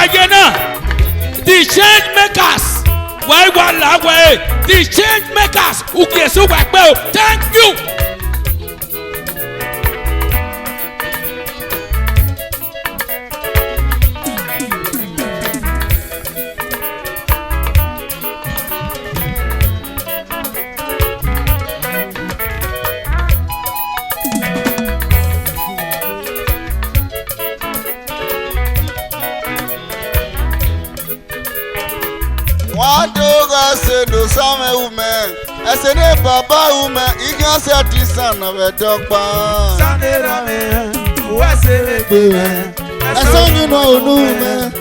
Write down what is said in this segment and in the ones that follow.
Wayena, the change makers. Why wala way? The change makers. Okay, so thank you. One dog I said to some woman, I said, Papa, woman, you can say the son of a dog. I saw you know, woman,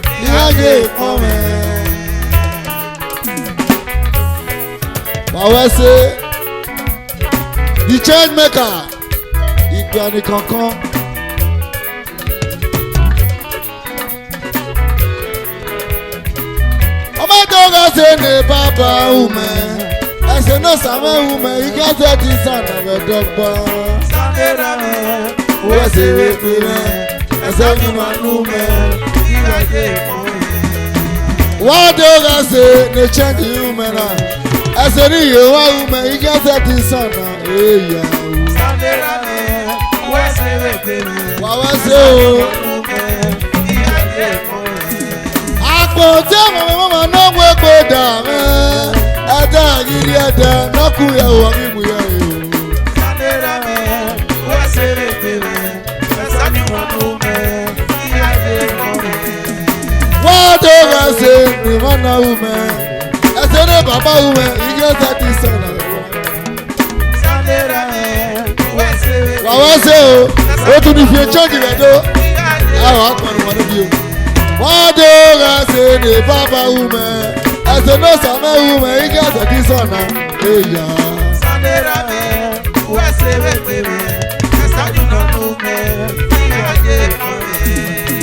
I say, the change maker, he can come. I say, Papa, woman. I say, no, summer woman. You can't say the son of a dog. I say, I say, you man, woman. What dog I say, they change the woman. I said, you are woman. You can't say the son of tell my mama no work with them. Ada gidi ada naku ya wangi buya. What do I say? The man woman. I said the papa woman. You get that son. What was it? What do you feel? Change it, do. I want one of you. What do I say? The papa woman. I say no summer woman. You get that son. Hey yeah.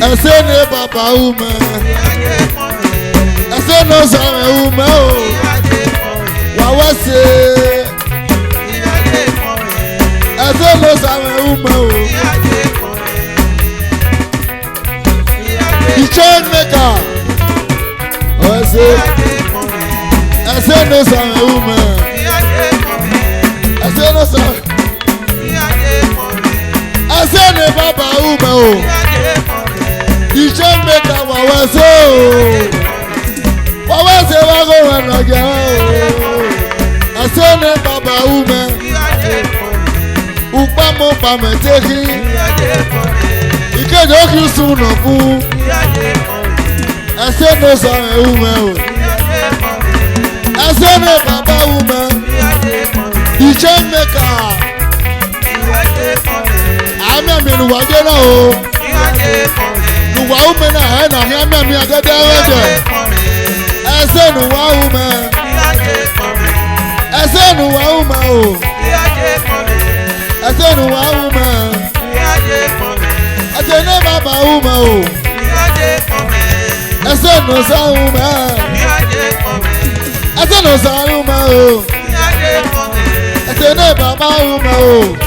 I say no papa woman. I say no summer woman. What was it? I say no summer woman. The change maker. I say no summer woman. I say no summer. I say no papa woman. The change maker. What was it? What was it? What go on again? I say no papa woman. Upamo pameteki. Ike joki sunoku. I say no summer woman. I say no papa woman. The change maker. I'm a man who I the woman I am a good I say no woman. I say no woman. I say no woman. I say no papa woman. I say no son woman. I say no son woman. I say no papa woman.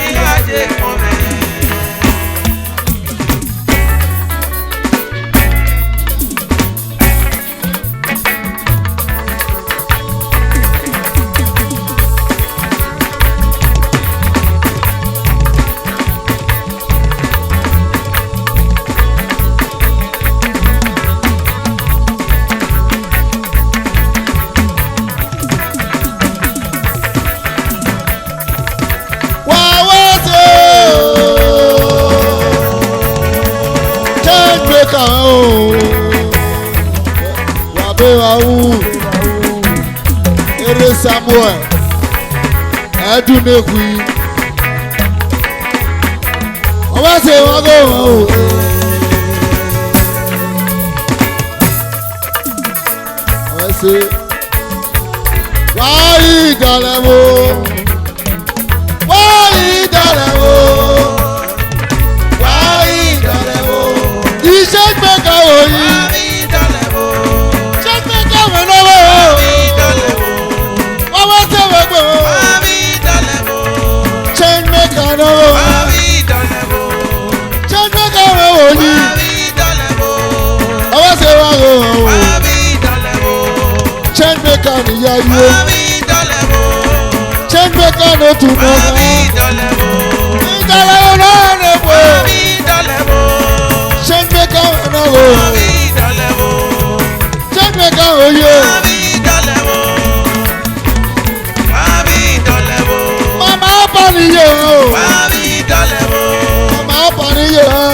Samuel, I do not win. I want to go. I say, why Dalemo? Why Dalemo? Why Dalemo? He said, make a way. yìí. Change maker no too much. Ìjọba náà lè wò. Change maker náà wò. Change maker wò yìí. Mama ọ̀pọ̀ nìyẹn o. Mama ọ̀pọ̀ nìyẹn o.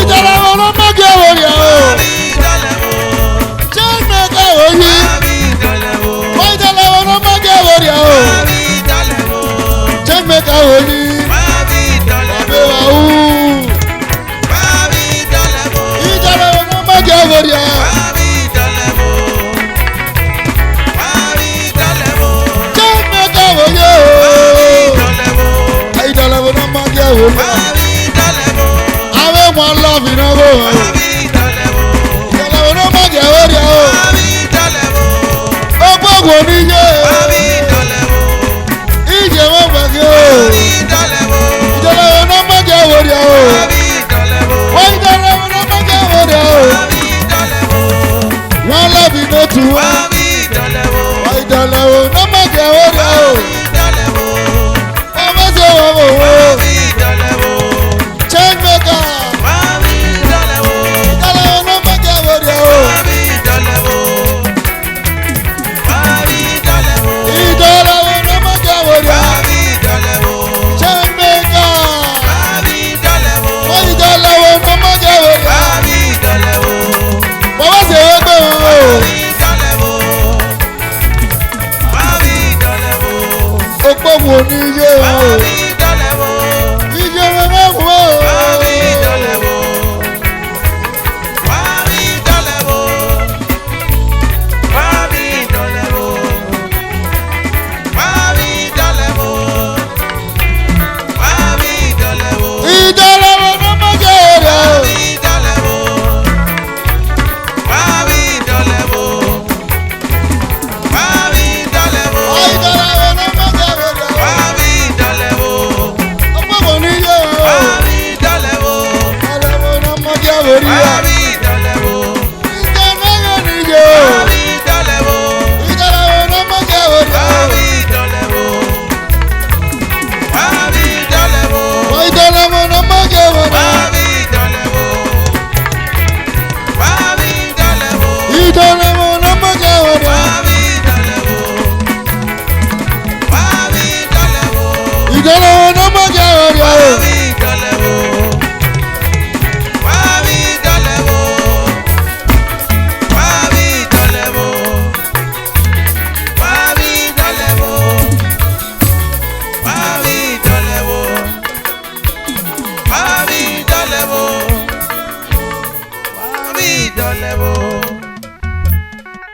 Ìjọba wọn ló má jẹ́ orí ẹ̀ o. Change maker ò yí. Wọ́n ìjọba wọn ló má jẹ́ orí ẹ̀ o. Change maker ò yí. Bàbá wa wú. Ìjọba wọn ló má jẹ́ orí ẹ̀ o. Change maker ò yí o. Ìjọba wọn ló má jẹ́ orí ẹ̀ o. One love in a row. Ìjọba ló má jẹ́ orí ẹ̀ o. Ó gbọ́gbọ́ níyẹ. Ìjẹ́ wọ́n gbàgbé o. Ìjọba ló má jẹ́ orí ẹ̀ o.